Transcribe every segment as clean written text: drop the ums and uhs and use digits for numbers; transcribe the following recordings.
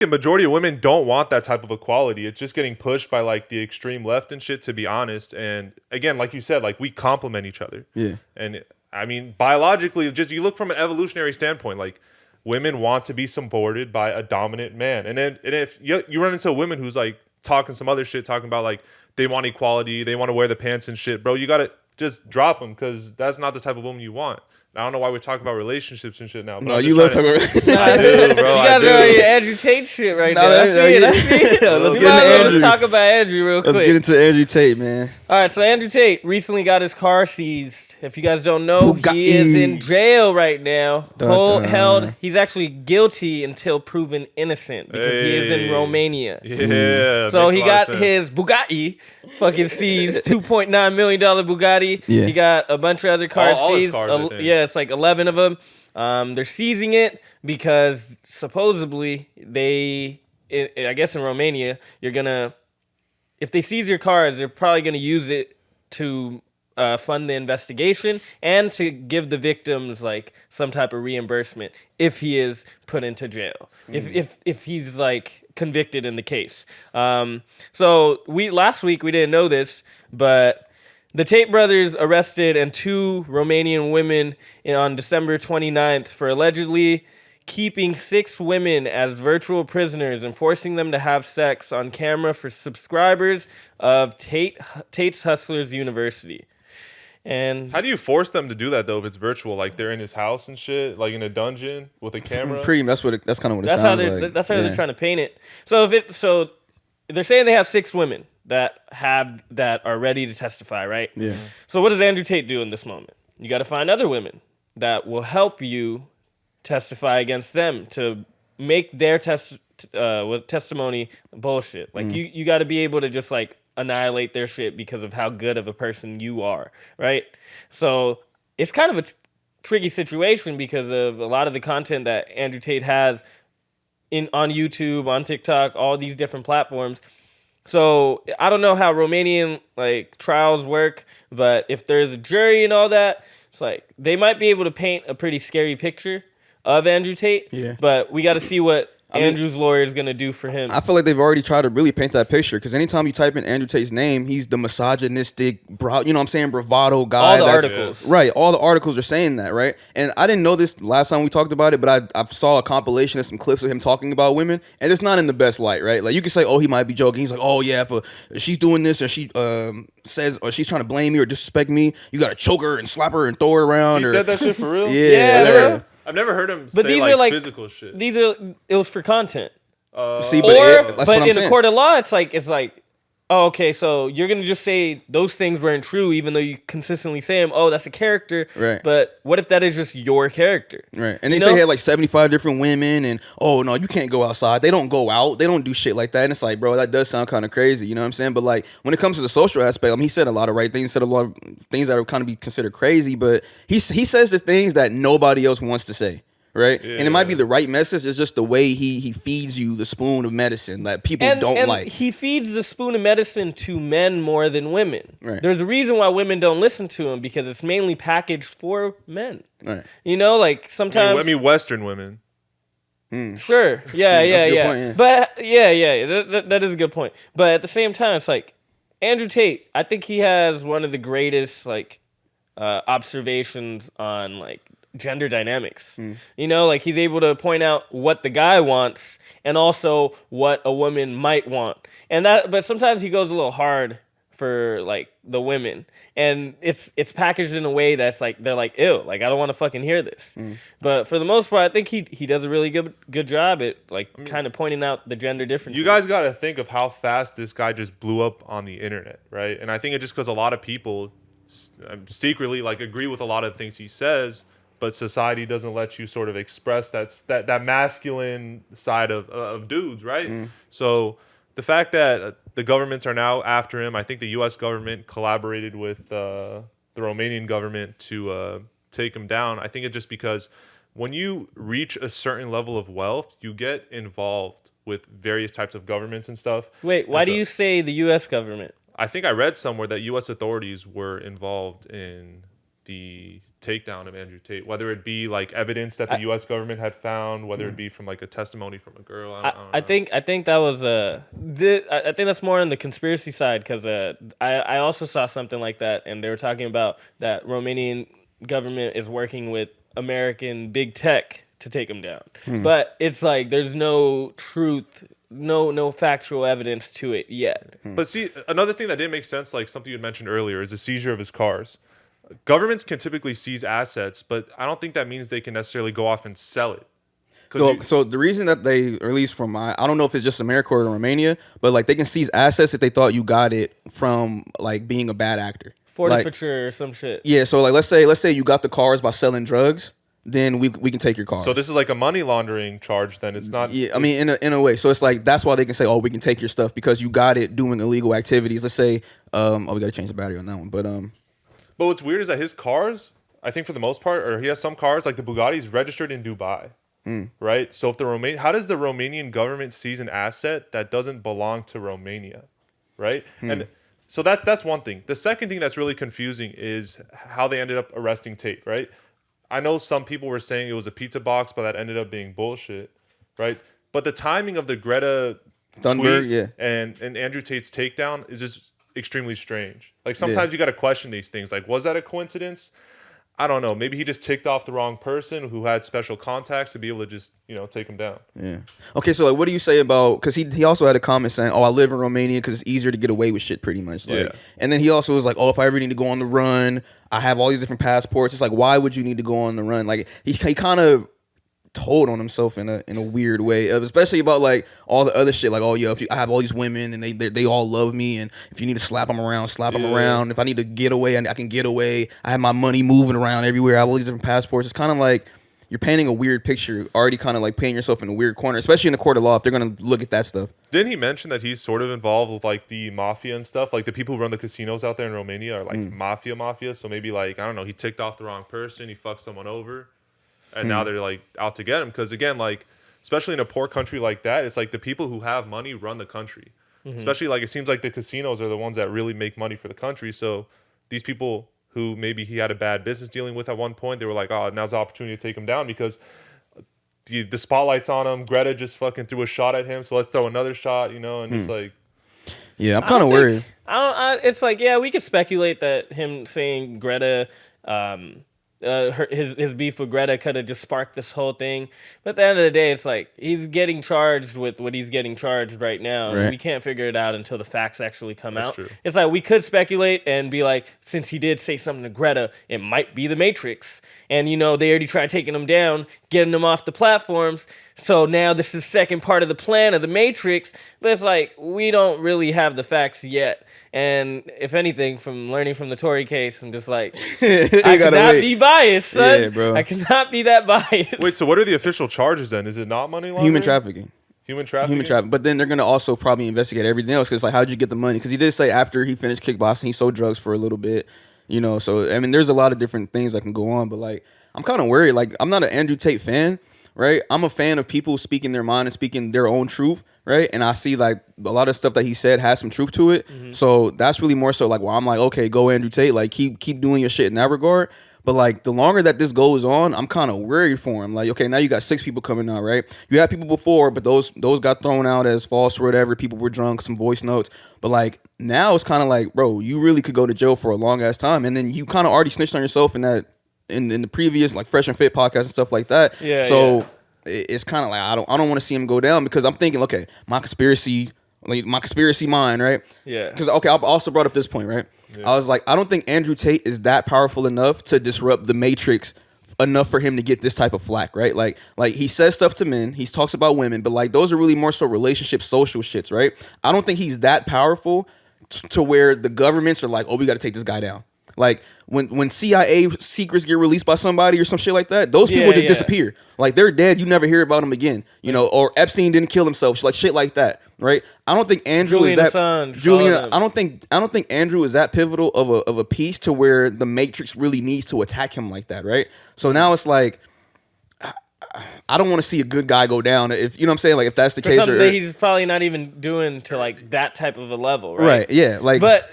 The majority of women don't want that type of equality. It's just getting pushed by like the extreme left and shit, to be honest. And again, like you said, like we complement each other. Yeah. And I mean, biologically, just you look from an evolutionary standpoint, like women want to be supported by a dominant man. And if you run into a woman who's like talking some other shit, talking about like they want equality, they want to wear the pants and shit, bro, you gotta just drop them because that's not the type of woman you want. I don't know why we're talking about relationships and shit now. But No, you love talking about relationships. I do, bro. You guys are your Andrew Tate shit right now. Let's get into Andrew. Let's talk about Andrew real quick. Let's get into Andrew Tate, man. All right, so Andrew Tate recently got his car seized. If you guys don't know, Bugatti. he is in jail right now. Dun. Held. He's actually guilty until proven innocent because he is in Romania. Yeah. So he got his Bugatti fucking seized, $2.9 million Bugatti. Yeah. He got a bunch of other cars all his seized. cars, I think. Yeah, it's like 11 of them. They're seizing it because supposedly I guess in Romania, if they seize your cars, they're probably going to use it to fund the investigation and to give the victims like some type of reimbursement if he is put into jail, if he's like convicted in the case. So last week we didn't know this, but the Tate brothers arrested and 2 Romanian women on December 29th for allegedly keeping 6 women as virtual prisoners and forcing them to have sex on camera for subscribers of Tate's Hustlers University. And how do you force them to do that though if it's virtual? Like they're in his house and shit, like in a dungeon with a camera. That's kind of what it sounds like. That's how they're trying to paint it. So they're saying they have 6 women that are ready to testify, right? Yeah. So what does Andrew Tate do in this moment? You got to find other women that will help you testify against them to make their testimony bullshit. Like you got to be able to just like annihilate their shit because of how good of a person you are, right? So it's kind of a tricky situation because of a lot of the content that Andrew Tate has on YouTube, on TikTok, all these different platforms. So I don't know how Romanian like trials work, but if there's a jury and all that, it's like they might be able to paint a pretty scary picture of Andrew Tate. Yeah. But we got to see what Andrew's lawyer is going to do for him. I feel like they've already tried to really paint that picture because anytime you type in Andrew Tate's name, he's the misogynistic, bravado guy. All the articles. Right. All the articles are saying that, right? And I didn't know this last time we talked about it, but I saw a compilation of some clips of him talking about women, and it's not in the best light, right? Like you could say, oh, he might be joking. He's like, oh, yeah, if she's doing this or she says or she's trying to blame me or disrespect me, you got to choke her and slap her and throw her around. He said that shit for real? Yeah. I've never heard him say like physical shit. It was for content. But in a court of law, it's like, oh, okay, so you're gonna just say those things weren't true, even though you consistently say them. Oh, that's a character. Right. But what if that is just your character? Right. And they say he had like 75 different women, and oh no, you can't go outside. They don't go out. They don't do shit like that. And it's like, bro, that does sound kind of crazy. You know what I'm saying? But like when it comes to the social aspect, I mean, he said a lot of right things. He said a lot of things that are kind of be considered crazy, but he says the things that nobody else wants to say. Right? Yeah. And it might be the right message. It's just the way he feeds you the spoon of medicine that people don't like. He feeds the spoon of medicine to men more than women. Right. There's a reason why women don't listen to him because it's mainly packaged for men. Right. You know, like sometimes... I mean Western women. Sure. Yeah. Point, yeah. But that is a good point. But at the same time, it's like Andrew Tate, I think he has one of the greatest like observations on like gender dynamics. You know, like he's able to point out what the guy wants and also what a woman might want. But sometimes he goes a little hard for like the women, and it's packaged in a way that's like they're like, ew, like I don't want to fucking hear this. But for the most part, I think he does a really good job at like kind of pointing out the gender differences. You guys got to think of how fast this guy just blew up on the internet, right? And I think it's just because a lot of people secretly like agree with a lot of the things he says, but society doesn't let you sort of express that masculine side of dudes, right? So the fact that the governments are now after him, I think the U.S. government collaborated with the Romanian government to take him down. I think it's just because when you reach a certain level of wealth, you get involved with various types of governments and stuff. Wait, why do you say the U.S. government? I think I read somewhere that U.S. authorities were involved in the takedown of Andrew Tate, whether it be like evidence that the U.S. government had found, whether it be from like a testimony from a girl. I don't know. I think that was I think that's more on the conspiracy side because I also saw something like that, and they were talking about that Romanian government is working with American big tech to take him down, but it's like there's no truth. No factual evidence to it yet. But see, another thing that didn't make sense, like something you had mentioned earlier, is the seizure of his cars. Governments can typically seize assets, but I don't think that means they can necessarily go off and sell it. So the reason that they, or at least from I don't know if it's just America or Romania, but like they can seize assets if they thought you got it from like being a bad actor. Forfeiture or some shit. Yeah, so like let's say you got the cars by selling drugs, then we can take your cars. So this is like a money laundering charge. Then it's not. Yeah, I mean in a way. So it's like that's why they can say, oh, we can take your stuff because you got it doing illegal activities. Let's say, we got to change the battery on that one, but. But what's weird is that his cars, I think for the most part, or he has some cars like the Bugatti's registered in Dubai, right? So if how does the Romanian government seize an asset that doesn't belong to Romania, right? And so that's one thing. The second thing that's really confusing is how they ended up arresting Tate, right? I know some people were saying it was a pizza box, but that ended up being bullshit, right? But the timing of the Greta Thunberg, tweet and Andrew Tate's takedown is just extremely strange. Like sometimes you got to question these things. Like, was that a coincidence? I don't know. Maybe he just ticked off the wrong person who had special contacts to be able to just, take him down. Yeah. Okay, so like, what do you say about? Because he also had a comment saying, "Oh, I live in Romania because it's easier to get away with shit, pretty much." Like, and then he also was like, "Oh, if I ever need to go on the run, I have all these different passports." It's like, why would you need to go on the run? Like, he kind of told on himself in a weird way, especially about like all the other shit, like, oh yeah, I have all these women and they all love me, and if you need to slap them around, if I need to get away, I can get away, I have my money moving around everywhere, I have all these different passports. It's kind of like you're painting a weird picture, already kind of like painting yourself in a weird corner, especially in the court of law if they're gonna look at that stuff. Didn't he mention that he's sort of involved with like the mafia and stuff? Like the people who run the casinos out there in Romania are like mafia, so maybe like, I don't know, he ticked off the wrong person, he fucked someone over. And now they're like out to get him because, again, like especially in a poor country like that, it's like the people who have money run the country. Especially like it seems like the casinos are the ones that really make money for the country. So these people who maybe he had a bad business dealing with at one point, they were like, oh, now's the opportunity to take him down because the spotlight's on him. Greta just fucking threw a shot at him, so let's throw another shot, and it's like. Yeah, I'm kind of worried. It's like, yeah, we could speculate that him saying Greta. His beef with Greta could have just sparked this whole thing, but at the end of the day, it's like he's getting charged with what he's getting charged right now. Right. And we can't figure it out until the facts actually come out. True. It's like we could speculate and be like, since he did say something to Greta, it might be the Matrix, and they already tried taking him down, getting him off the platforms. So now this is second part of the plan of the Matrix, but it's like we don't really have the facts yet. And if anything, from learning from the Tory case, I'm just like, I cannot be biased, son. Yeah, bro. I cannot be that biased. Wait, so what are the official charges then? Is it not money laundering? Human trafficking. Human trafficking. But then they're gonna also probably investigate everything else because like, how'd you get the money? Because he did say after he finished kickboxing, he sold drugs for a little bit. So I mean, there's a lot of different things that can go on. But like, I'm kind of worried. Like, I'm not an Andrew Tate fan, right? I'm a fan of people speaking their mind and speaking their own truth. Right, and I see like a lot of stuff that he said has some truth to it. So that's really more so like where I'm like, okay, go Andrew Tate, like keep doing your shit in that regard. But like the longer that this goes on, I'm kind of worried for him. Like, okay, now you got 6 people coming out, right? You had people before, but those got thrown out as false or whatever. People were drunk, some voice notes. But like now it's kind of like, bro, you really could go to jail for a long ass time, and then you kind of already snitched on yourself in that in the previous like Fresh and Fit podcast and stuff like that. Yeah. So. Yeah. It's kind of like I don't want to see him go down because I'm thinking, okay, my conspiracy mind, right? Yeah. Because okay, I also brought up this point, right? Yeah. I was like, I don't think Andrew Tate is that powerful enough to disrupt the Matrix enough for him to get this type of flack, right? Like he says stuff to men, he talks about women, but like those are really more so relationship, social shits, right? I don't think he's that powerful to where the governments are like, oh, we got to take this guy down. Like when CIA secrets get released by somebody or some shit like that, those people just disappear. Like they're dead. You never hear about them again. Or Epstein didn't kill himself. Like shit like that, right? I don't think Andrew is that. I don't think Andrew is that pivotal of a piece to where the Matrix really needs to attack him like that, right? So now it's like. I don't want to see a good guy go down. If you know what I'm saying, like if that's the case, something that he's probably not even doing to like that type of a level, right? Right. Yeah. Like, but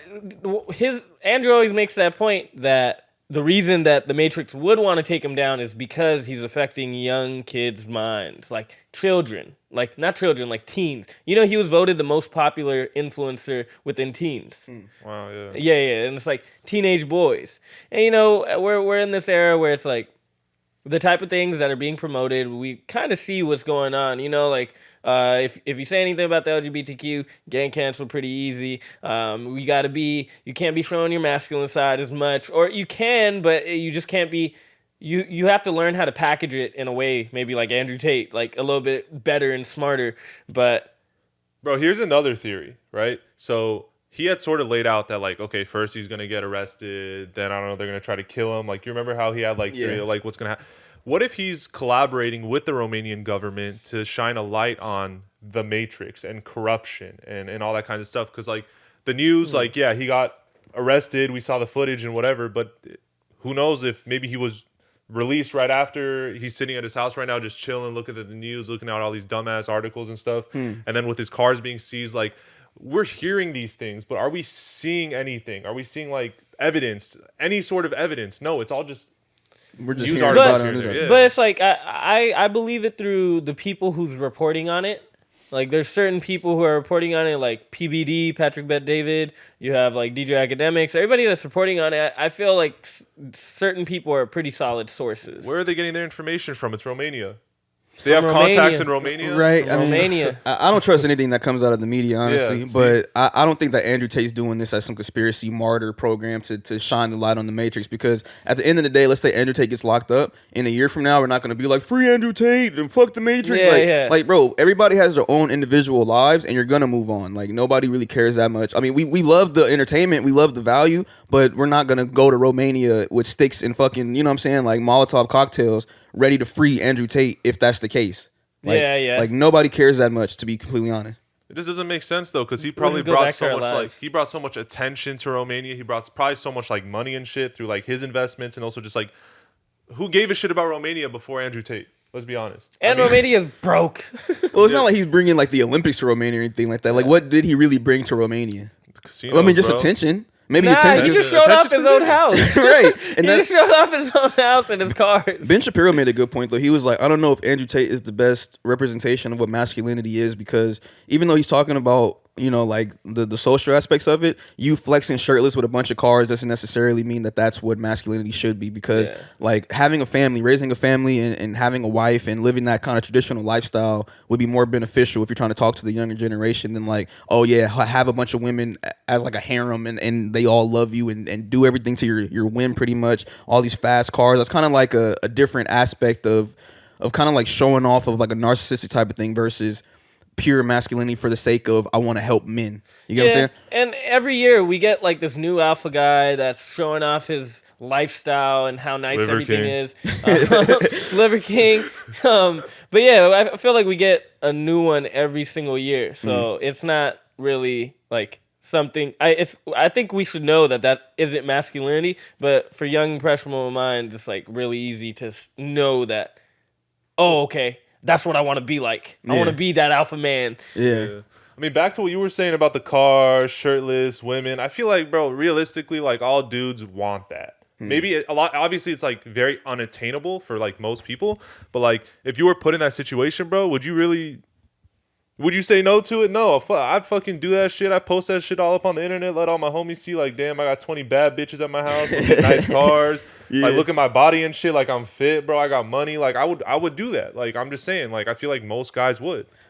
Andrew always makes that point that the reason that the Matrix would want to take him down is because he's affecting young kids' minds, like children, like not children, like teens. You know, he was voted the most popular influencer within teens. Wow, yeah. Yeah, and it's like teenage boys. And you know, we're in this era where it's like the type of things that are being promoted, we kind of see what's going on. You know, like if you say anything about the LGBTQ, getting canceled pretty easy. You can't be showing your masculine side as much, or you can, but you just can't be. You have to learn how to package it in a way, maybe like Andrew Tate, like a little bit better and smarter. But bro, here's another theory, right? So he had sort of laid out that like, okay, first he's gonna get arrested, then I don't know, they're gonna try to kill him. Like, you remember how he had like theory of, like what's gonna happen? What if he's collaborating with the Romanian government to shine a light on the Matrix and corruption and all that kind of stuff? Because like the news, like yeah, he got arrested, we saw the footage and whatever, but who knows if maybe he was released right after. He's sitting at his house right now just chilling, looking at the news, looking at all these dumbass articles and stuff, and then with his cars being seized, like we're hearing these things, but are we seeing anything? Are we seeing like evidence, any sort of evidence? No, it's all just we're just news hearing articles about it. here and there. Yeah. But it's like I believe it through the people who's reporting on it. Like there's certain people who are reporting on it, like PBD, Patrick Bet David. You have like DJ Academics. Everybody that's reporting on it, I feel like certain people are pretty solid sources. Where are they getting their information from? It's Romania. They From have contacts Romania. in Romania, Right. From Romania. I don't trust anything that comes out of the media, honestly. Yeah, see. But I don't think that Andrew Tate's doing this as some conspiracy martyr program to shine the light on the Matrix. Because at the end of the day, let's say Andrew Tate gets locked up. In a year from now, we're not going to be like, free Andrew Tate and fuck the Matrix. Like, bro, everybody has their own individual lives and you're going to move on. Like, nobody really cares that much. I mean, we love the entertainment. We love the value. But we're not going to go to Romania with sticks and fucking, you know what I'm saying, like Molotov cocktails ready to free Andrew Tate if that's the case. Like, Like nobody cares that much, to be completely honest. It just doesn't make sense though, because he probably brought so much attention to Romania. He brought probably so much like money and shit through like his investments, and also just like who gave a shit about Romania before Andrew Tate? Let's be honest. And Romania's broke. Well, it's not like he's bringing like the Olympics to Romania or anything like that. Like, what did he really bring to Romania? The casinos, I mean, just bro. attention. Maybe He attention. just showed off his own house. Right. And He just showed off his own house and his cars. Ben Shapiro made a good point, though. He was like, I don't know if Andrew Tate is the best representation of what masculinity is, because even though he's talking about, you know, like the social aspects of it, you flexing shirtless with a bunch of cars doesn't necessarily mean that that's what masculinity should be, because like having a family, raising a family and having a wife and living that kind of traditional lifestyle would be more beneficial if you're trying to talk to the younger generation than like, oh yeah, have a bunch of women as like a harem and they all love you and do everything to your whim pretty much. All these fast cars. That's kind of like a different aspect of kind of like showing off of like a narcissistic type of thing versus pure masculinity for the sake of I want to help men. You get what I'm saying? And every year we get like this new alpha guy that's showing off his lifestyle and how nice Liver everything King. is. Liver King. But yeah, I feel like we get a new one every single year. So it's not really like something. I think we should know that isn't masculinity. But for young impressionable minds, it's like really easy to know that. Oh, okay. That's what I want to be like. I want to be that alpha man. Yeah. I mean, back to what you were saying about the cars, shirtless women. I feel like, bro, realistically, like all dudes want that. Maybe a lot. Obviously, it's like very unattainable for like most people. But like, if you were put in that situation, bro, would you say no to it? No, I'd fucking do that shit. I post that shit all up on the internet, let all my homies see, like, damn, I got 20 bad bitches at my house, with nice cars. Like, look at my body and shit, like I'm fit, bro. I got money. Like, I would do that. Like, I'm just saying, like, I feel like most guys would.